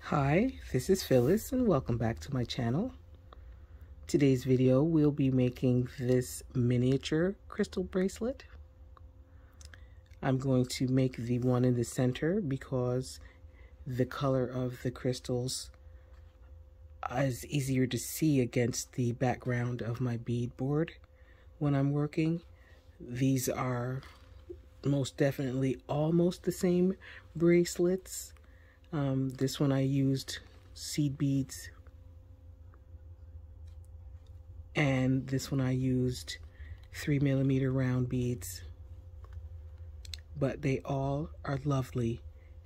Hi, this is Phyllis and welcome back to my channel. Today's video we'll be making this miniature crystal bracelet. I'm going to make the one in the center because the color of the crystals is easier to see against the background of my bead board when I'm working. These are most definitely almost the same bracelets. This one I used seed beads, and this one I used 3mm round beads, but they all are lovely,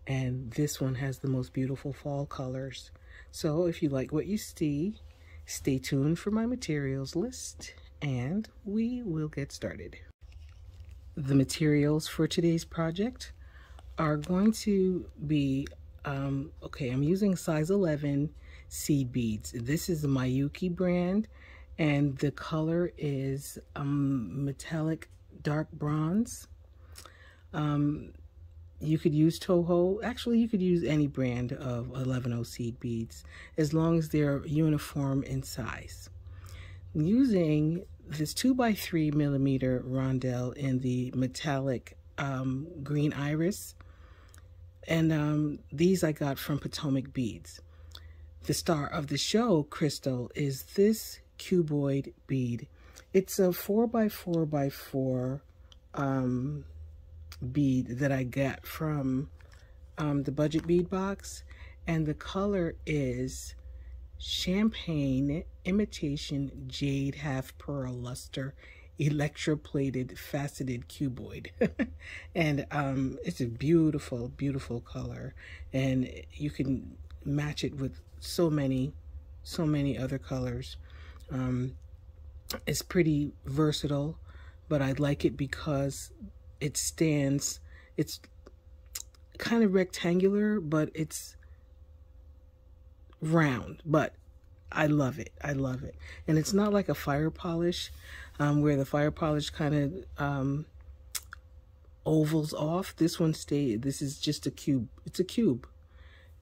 and this one has the most beautiful fall colors. So if you like what you see, stay tuned for my materials list and we will get started. The materials for today's project are going to be okay, I'm using size 11 seed beads. This is the Manicure brand, and the color is metallic dark bronze. You could use Toho. Actually, you could use any brand of 11O seed beads as long as they're uniform in size. I'm using this 2x3mm rondelle in the metallic green iris. And these I got from Potomac Beads. The star of the show crystal is this cuboid bead. It's a 4x4x4 bead that I got from the budget bead box, and the color is champagne imitation jade half pearl luster electroplated faceted cuboid. And it's a beautiful color, and you can match it with so many other colors. It's pretty versatile, but I like it because it stands, it's kind of rectangular, but it's round, but I love it. I love it. And it's not like a fire polish, where the fire polish kind of ovals off. This one stayed. This is just a cube. It's a cube.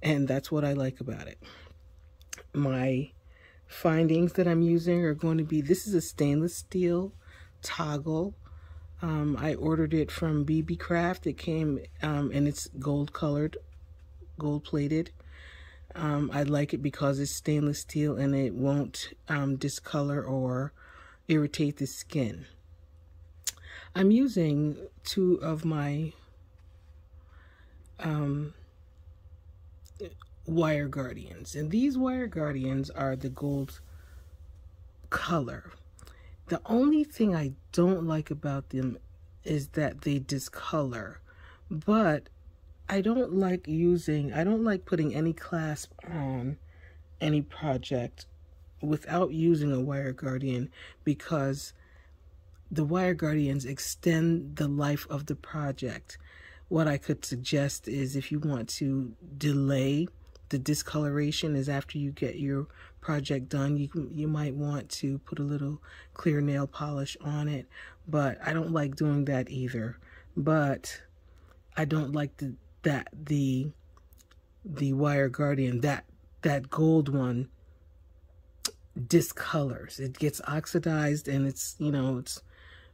And that's what I like about it. My findings that I'm using are going to be, this is a stainless steel toggle. I ordered it from BB Craft. It came and it's gold colored, gold plated. I like it because it's stainless steel and it won't discolor or irritate the skin. I'm using two of my wire guardians, and these wire guardians are the gold color. The only thing I don't like about them is that they discolor, but I don't like putting any clasp on any project without using a wire guardian, because the wire guardians extend the life of the project. What I could suggest is, if you want to delay the discoloration, is after you get your project done, you might want to put a little clear nail polish on it, but I don't like doing that either. But I don't like the wire guardian, that gold one discolors. It gets oxidized, and it's, you know, it's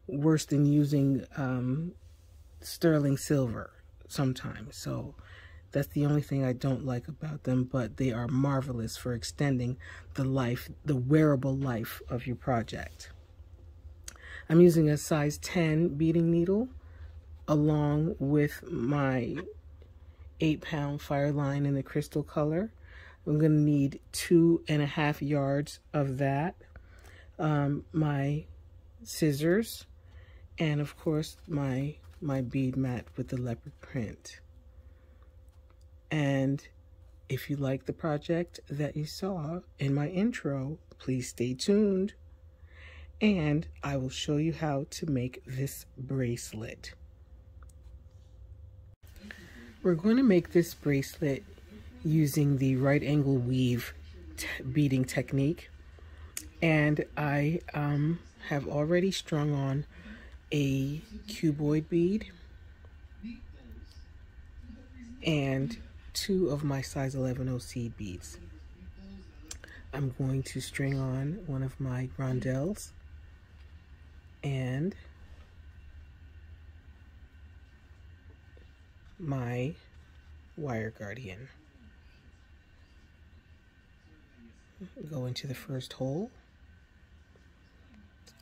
worse than using sterling silver sometimes. So that's the only thing I don't like about them, but they are marvelous for extending the wearable life of your project. I'm using a size 10 beading needle along with my 8-pound fire line in the crystal color. I'm going to need 2.5 yards of that, my scissors, and of course my bead mat with the leopard print. And if you like the project that you saw in my intro, please stay tuned, and I will show you how to make this bracelet. We're going to make this bracelet using the right angle weave beading technique, and I have already strung on a cuboid bead, and 2 of my size 11/0 seed beads. I'm going to string on one of my rondelles and my wire guardian. Go into the first hole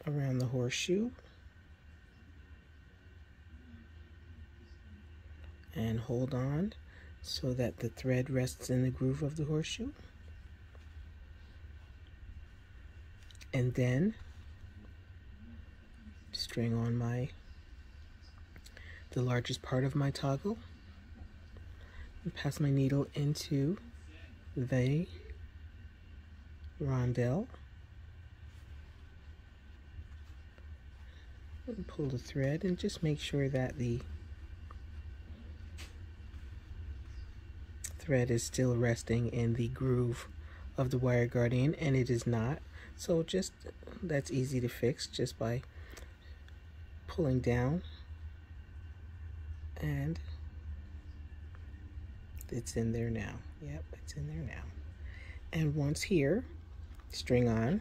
around the horseshoe and hold on so that the thread rests in the groove of the horseshoe, and then string on the largest part of my toggle and pass my needle into the rondelle and pull the thread, and just make sure that the thread is still resting in the groove of the wire guardian, and it is not. So just, that's easy to fix just by pulling down, and it's in there now. Yep, it's in there now. And once here, string on.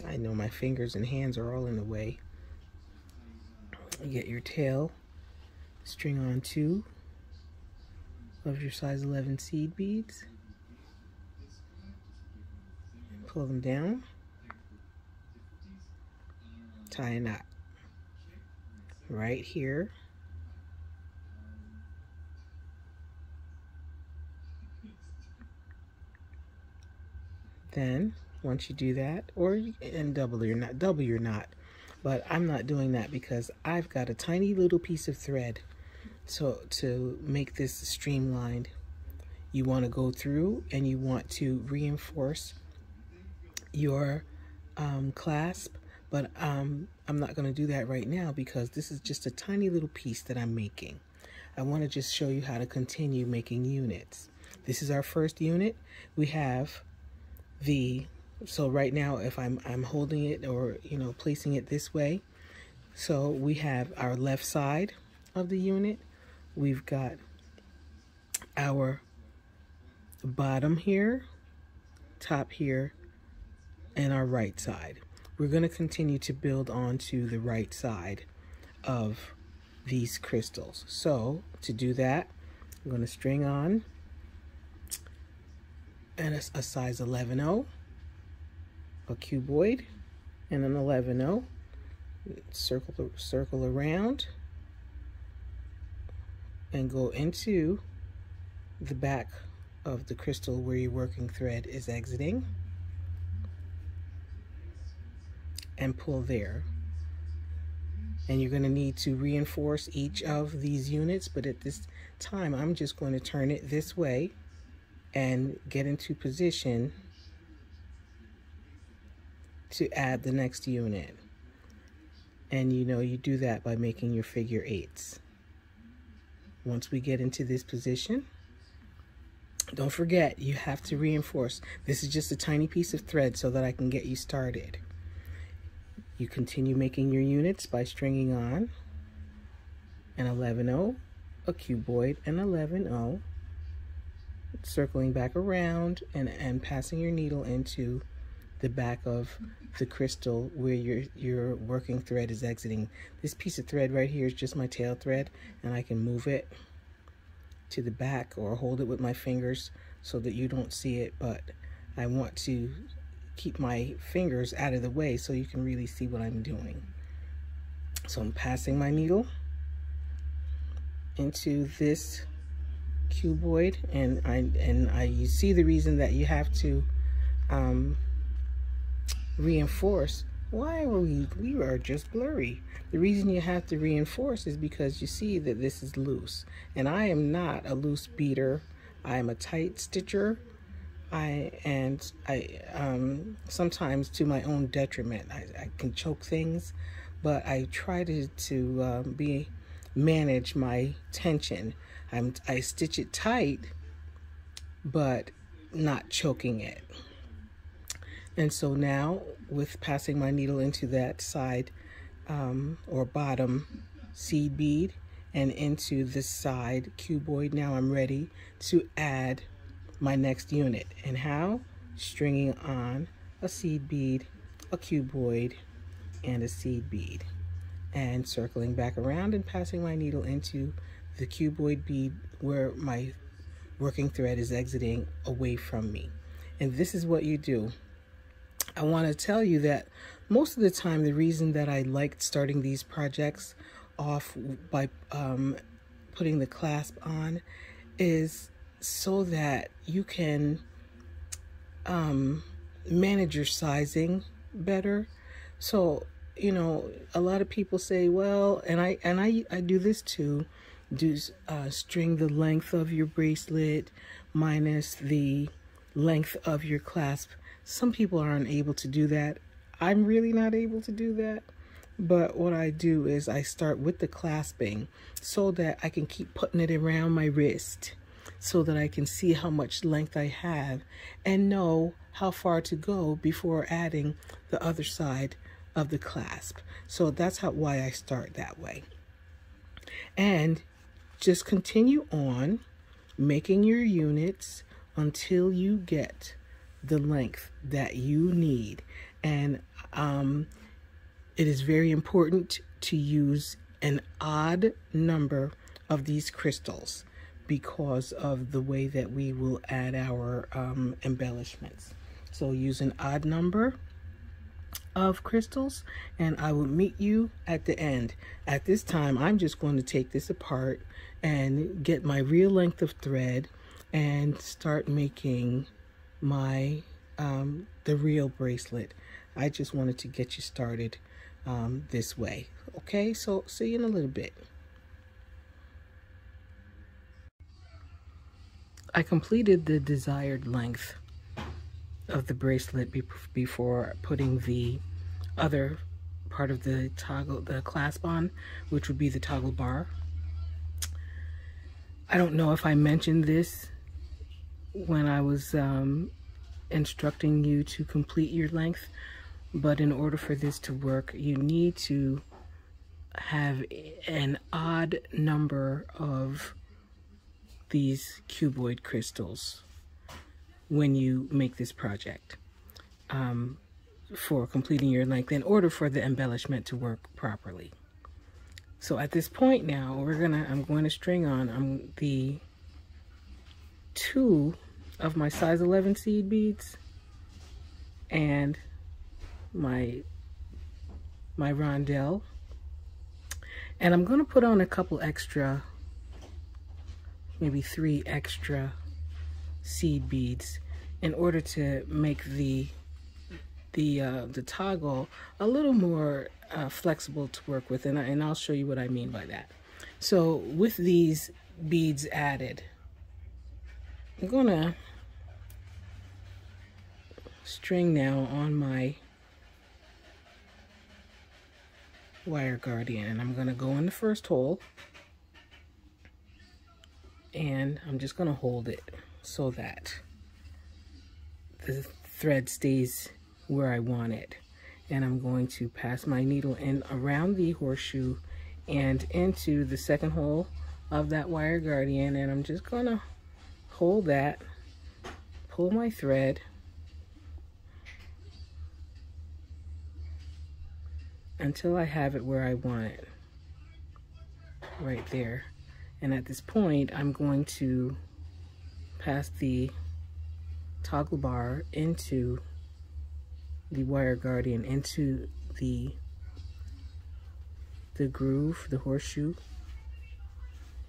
I know my fingers and hands are all in the way. You get your tail, string on 2 of your size 11 seed beads, pull them down, tie a knot right here. Then once you do that, and double your knot, but I'm not doing that because I've got a tiny little piece of thread. So to make this streamlined, you want to go through and you want to reinforce your clasp, but I'm not going to do that right now because this is just a tiny little piece that I'm making. I want to just show you how to continue making units. This is our first unit. We have so right now, if I'm holding it, or placing it this way, so we have our left side of the unit, we've got our bottom here, top here, and our right side. We're going to continue to build onto the right side of these crystals. So to do that, I'm going to string on and a size 11/0, a cuboid, and an 11/0. Circle around and go into the back of the crystal where your working thread is exiting, and pull there. And you're going to need to reinforce each of these units, but at this time I'm just going to turn it this way and get into position to add the next unit. And you do that by making your figure 8s. Once we get into this position, don't forget, you have to reinforce. This is just a tiny piece of thread so that I can get you started. You continue making your units by stringing on an 11/0, a cuboid, an 11/0, circling back around and passing your needle into the back of the crystal where your working thread is exiting. This piece of thread right here is just my tail thread, and I can move it to the back or hold it with my fingers so that you don't see it, but I want to keep my fingers out of the way so you can really see what I'm doing. So I'm passing my needle into this cuboid, and you see the reason that you have to reinforce. Why are we are just blurry? The reason you have to reinforce is because you see that this is loose, and I am not a loose beater. I am a tight stitcher. I sometimes to my own detriment. I can choke things, but I try to manage my tension. I stitch it tight, but not choking it. And so now, with passing my needle into that side or bottom seed bead and into this side cuboid. Now I'm ready to add my next unit. And how? Stringing on a seed bead, a cuboid, and a seed bead, and circling back around and passing my needle into the cuboid bead where my working thread is exiting away from me. And this is what you do. I want to tell you that most of the time, the reason that I liked starting these projects off by putting the clasp on is so that you can manage your sizing better. So, you know, a lot of people say, well, and I do this too, string the length of your bracelet minus the length of your clasp. Some people aren't able to do that. I'm really not able to do that. But what I do is I start with the clasping so that I can keep putting it around my wrist so that I can see how much length I have and know how far to go before adding the other side of the clasp. So that's why I start that way. And just continue on making your units until you get the length that you need. And it is very important to use an odd number of these crystals because of the way that we will add our embellishments. So use an odd number of crystals, and I will meet you at the end. At this time, I'm just going to take this apart and get my real length of thread and start making my the real bracelet. I just wanted to get you started this way. Okay, so see you in a little bit. I completed the desired length of the bracelet before putting the other part of the toggle, the clasp on, which would be the toggle bar. I don't know if I mentioned this when I was instructing you to complete your length, but in order for this to work, you need to have an odd number of these cuboid crystals when you make this project for completing your length in order for the embellishment to work properly. So at this point now, I'm going to string on the 2 of my size 11 seed beads and my rondelle, and I'm going to put on a couple extra, maybe 3 extra seed beads in order to make the toggle a little more flexible to work with, and I'll show you what I mean by that. So with these beads added, I'm gonna string now on my wire guardian, and I'm gonna go in the first hole, and I'm just gonna hold it so that the thread stays where I want it. And I'm going to pass my needle in around the horseshoe and into the second hole of that wire guardian, and I'm just gonna hold that, pull my thread until I have it where I want it, right there. And at this point, I'm going to pass the toggle bar into the wire guardian, into the groove, the horseshoe,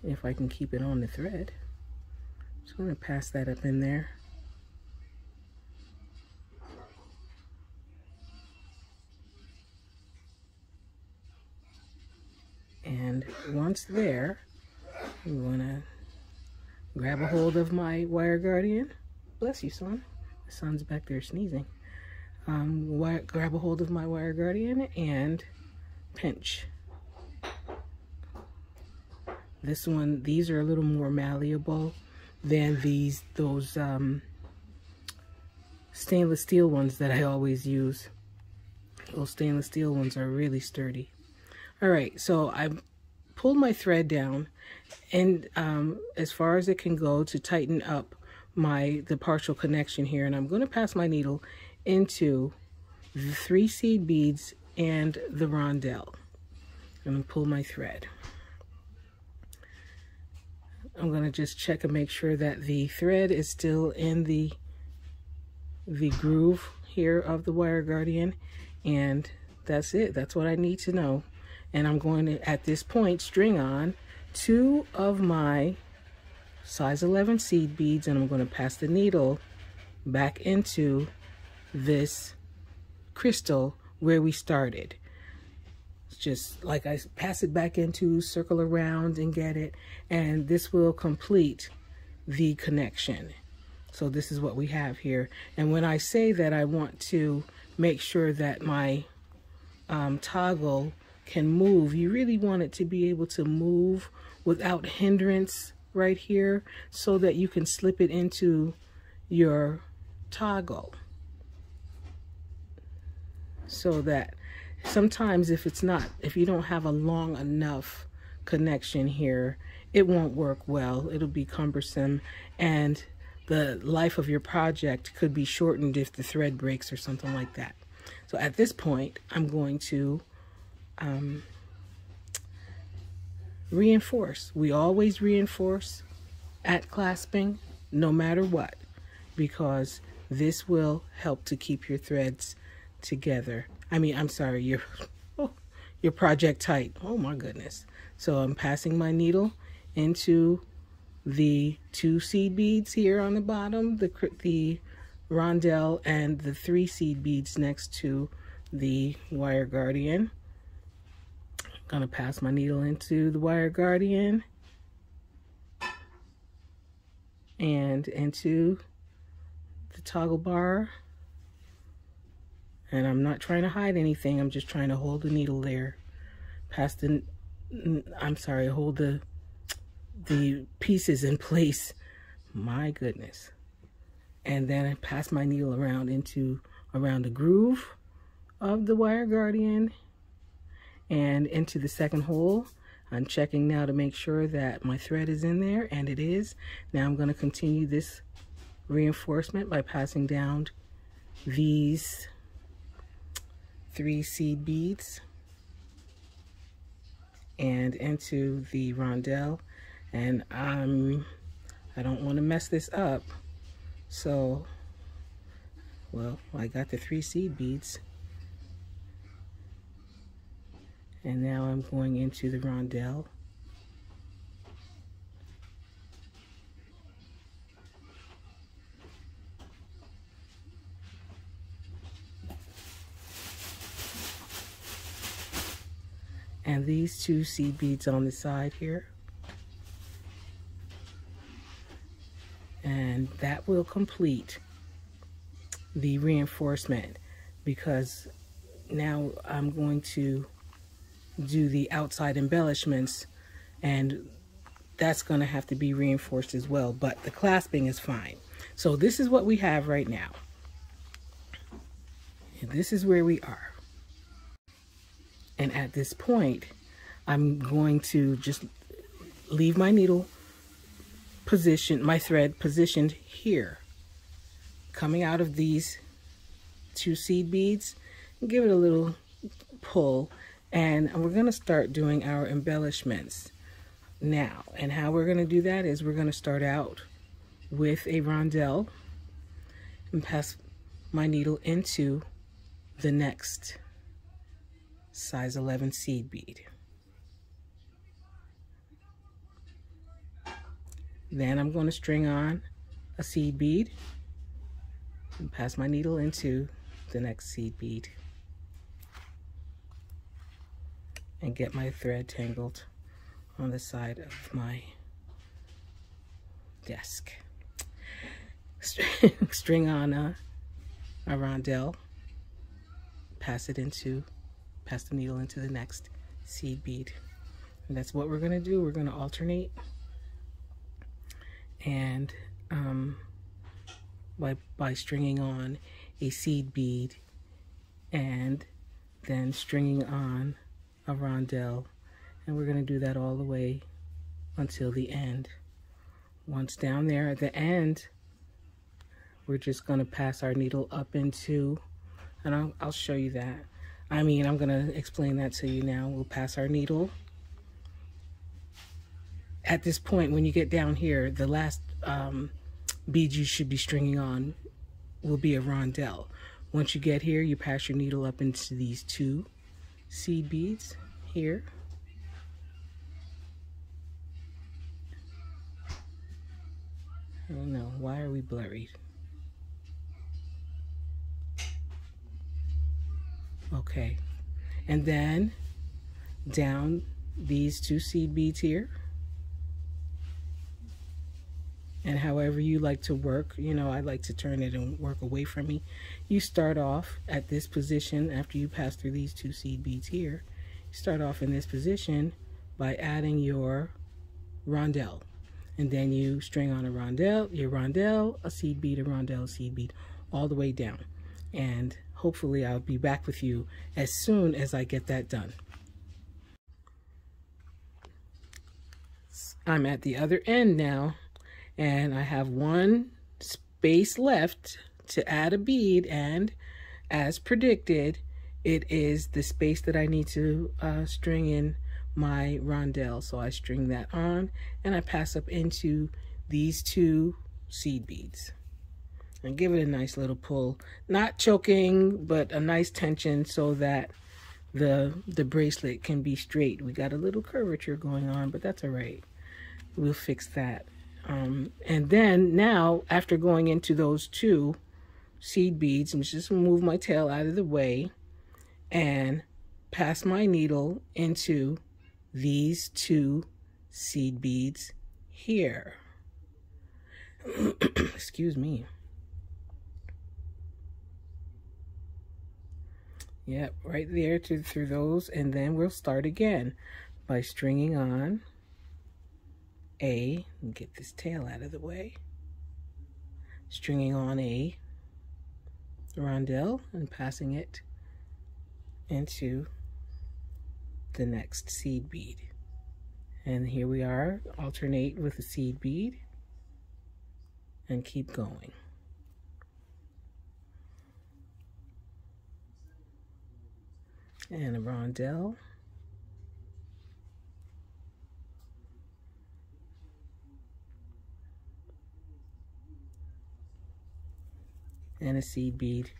if I can keep it on the thread. So I'm going to pass that up in there. And once there, I'm going to grab a hold of my wire guardian. Bless you, son. The son's back there sneezing. Grab a hold of my wire guardian and pinch. These are a little more malleable than those stainless steel ones that I always use. Those stainless steel ones are really sturdy. All right, so I pulled my thread down and as far as it can go to tighten up the partial connection here, and I'm going to pass my needle into the 3 seed beads and the rondelle. I'm going to pull my thread. I'm going to just check and make sure that the thread is still in the groove here of the wire guardian, and that's it. That's what I need to know. And I'm going to, at this point, string on 2 of my size 11 seed beads, and I'm going to pass the needle back into this crystal where we started. It's just like I pass it back into, circle around and get it, and this will complete the connection. So this is what we have here. And when I say that I want to make sure that my toggle can move, you really want it to be able to move without hindrance right here, so that you can slip it into your toggle. So that sometimes if you don't have a long enough connection here, it won't work well. It'll be cumbersome, and the life of your project could be shortened if the thread breaks or something like that. So at this point, I'm going to reinforce. We always reinforce at clasping, no matter what, because this will help to keep your threads together. I'm sorry, your project tight. Oh my goodness. So I'm passing my needle into the 2 seed beads here on the bottom, the rondelle, and the 3 seed beads next to the wire guardian. I'm gonna pass my needle into the wire guardian and into the toggle bar. And I'm not trying to hide anything. I'm just trying to hold the needle there. Hold the pieces in place. My goodness. And then I pass my needle around the groove of the wire guardian and into the second hole. I'm checking now to make sure that my thread is in there, and it is. Now I'm going to continue this reinforcement by passing down these 3 seed beads and into the rondelle. And I don't want to mess this up, so I got the 3 seed beads, and now I'm going into the rondelle. And these 2 seed beads on the side here. And that will complete the reinforcement, because now I'm going to do the outside embellishments, and that's going to have to be reinforced as well, but the clasping is fine. So this is what we have right now. And this is where we are. And at this point, I'm going to just leave my needle positioned, my thread positioned here, coming out of these 2 seed beads, and give it a little pull, and we're going to start doing our embellishments now. And how we're going to do that is we're going to start out with a rondelle and pass my needle into the next size 11 seed bead. Then I'm going to string on a seed bead and pass my needle into the next seed bead and get my thread tangled on the side of my desk. String on a rondelle, pass the needle into the next seed bead. And that's what we're going to do. We're going to alternate, and by stringing on a seed bead and then stringing on a rondelle And we're going to do that all the way until the end. Once down there at the end, we're just going to pass our needle up into, and I'll show you that. I'm going to explain that to you now. We'll pass our needle. At this point, when you get down here, the last bead you should be stringing on will be a rondelle. Once you get here, you pass your needle up into these 2 seed beads here. I don't know, why are we blurry? Okay, and then down these 2 seed beads here. And however you like to work, I like to turn it and work away from me. You start off at this position after you pass through these 2 seed beads here. You start off in this position by adding your rondelle. And then you string on a rondelle, your rondelle, a seed bead, a rondelle, a seed bead, all the way down. And hopefully I'll be back with you as soon as I get that done. I'm at the other end now. And I have 1 space left to add a bead, and as predicted, it is the space that I need to string in my rondelle. So I string that on, and I pass up into these 2 seed beads. And give it a nice little pull. Not choking, but a nice tension so that the bracelet can be straight. We got a little curvature going on, but that's all right. We'll fix that. And then now, after going into those 2 seed beads, I'm just gonna move my tail out of the way and pass my needle into these 2 seed beads here. Excuse me. Yep, right there through those, and then we'll start again by stringing on and get this tail out of the way, stringing on a rondelle and passing it into the next seed bead. And here we are, alternate with a seed bead and keep going. And a rondelle. And a seed bead,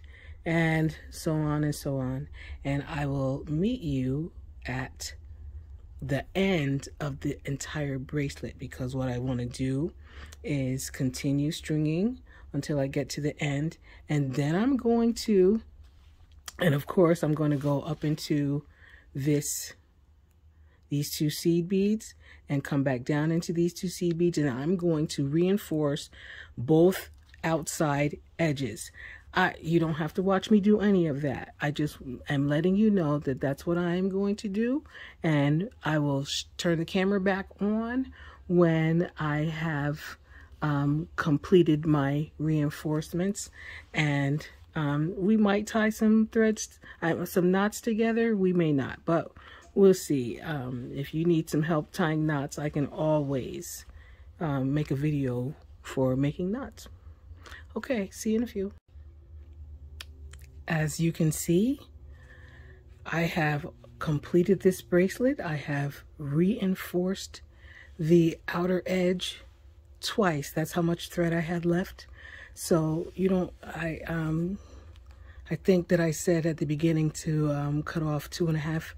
and so on and so on. And I will meet you at the end of the entire bracelet, because what I want to do is continue stringing until I get to the end, and then I'm going to, and of course I'm going to go up into these 2 seed beads and come back down into these 2 seed beads, and I'm going to reinforce both outside edges. You don't have to watch me do any of that. I just am letting you know that that's what I am going to do, and I will turn the camera back on when I have completed my reinforcements, and we might tie some threads, some knots together. We may not, but we'll see. If you need some help tying knots, I can always make a video for making knots. Okay, see you in a few. As you can see, I have completed this bracelet. I have reinforced the outer edge twice. That's how much thread I had left. So I think that I said at the beginning to cut off 2.5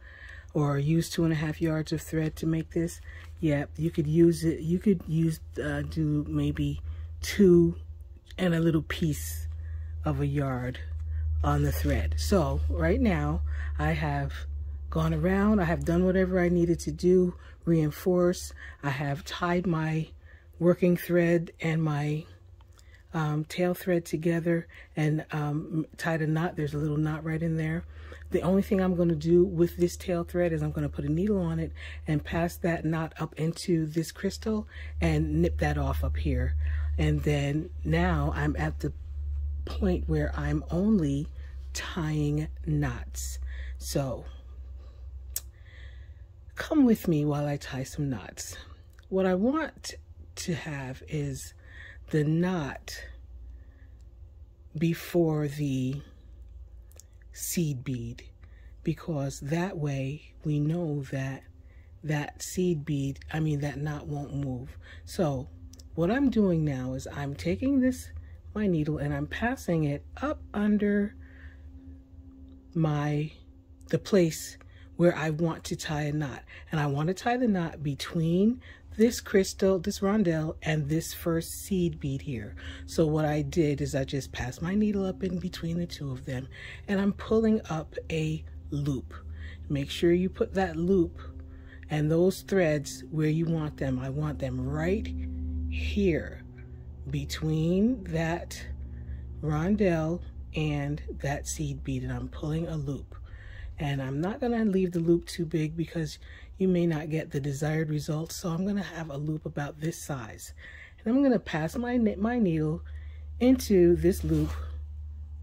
or use 2.5 yards of thread to make this. Yeah, you could use it. You could do maybe 2 and a little piece of a yard on the thread. So right now I have gone around, I have done whatever I needed to do, reinforce. I have tied my working thread and my tail thread together and tied a knot. There's a little knot right in there. The only thing I'm going to do with this tail thread is I'm going to put a needle on it and pass that knot up into this crystal and nip that off up here. And then now I'm at the point where I'm only tying knots. So come with me while I tie some knots. What I want to have is the knot before the seed bead, because that way we know that that seed bead, that knot won't move. So what I'm doing now is I'm taking my needle and I'm passing it up under the place where I want to tie a knot. And I want to tie the knot between this crystal, this rondelle, and this first seed bead here. So what I did is I just passed my needle up in between the two of them, and I'm pulling up a loop. Make sure you put that loop and those threads where you want them. I want them right here between that rondelle and that seed bead, and I'm pulling a loop. And I'm not going to leave the loop too big because you may not get the desired results. So I'm going to have a loop about this size. And I'm going to pass my needle into this loop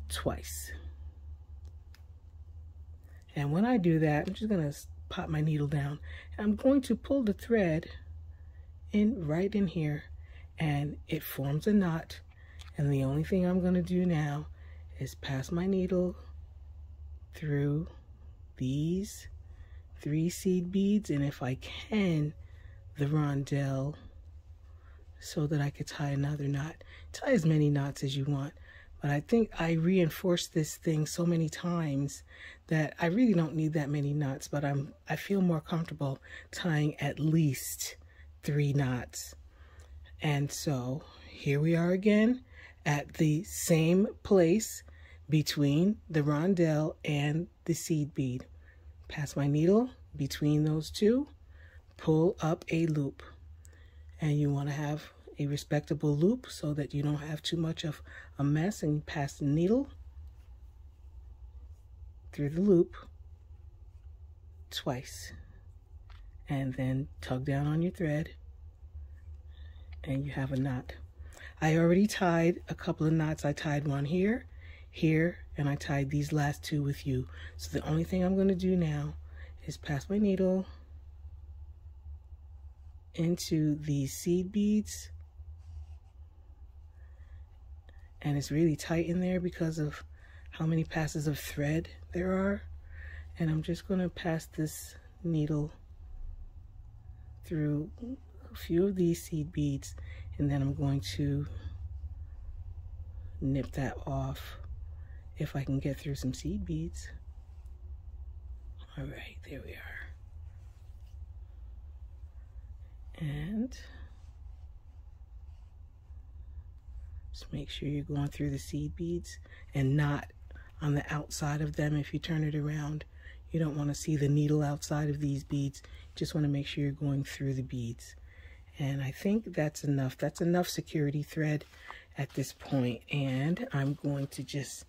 twice. And when I do that, I'm just going to pop my needle down. And I'm going to pull the thread right in here, and it forms a knot. And the only thing I'm going to do now is pass my needle through these 3 seed beads, and if I can, the rondelle, so that I could tie another knot. Tie as many knots as you want, but I think I reinforced this thing so many times that I really don't need that many knots, but I feel more comfortable tying at least 3 knots. And so here we are again at the same place between the rondelle and the seed bead. Pass my needle between those two, pull up a loop. And you want to have a respectable loop so that you don't have too much of a mess, and you pass the needle through the loop twice. And then tug down on your thread and you have a knot. I already tied a couple of knots. I tied one here, and I tied these last 2 with you. So the only thing I'm going to do now is pass my needle into these seed beads. And it's really tight in there because of how many passes of thread there are. And I'm just going to pass this needle through a few of these seed beads, and then I'm going to nip that off if I can get through some seed beads. All right, there we are. And just make sure you're going through the seed beads and not on the outside of them. If you turn it around, you don't want to see the needle outside of these beads. You just want to make sure you're going through the beads. And I think that's enough. That's enough security thread at this point. And I'm going to just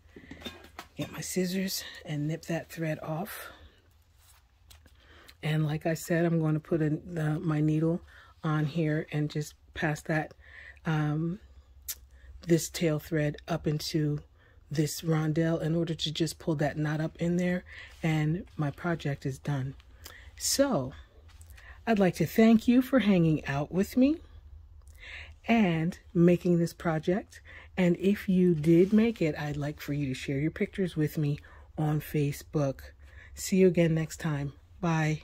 get my scissors and nip that thread off. And like I said, I'm going to put my needle on here and just pass that this tail thread up into this rondelle in order to just pull that knot up in there, and my project is done. So I'd like to thank you for hanging out with me and making this project. And if you did make it, I'd like for you to share your pictures with me on Facebook. See you again next time. Bye.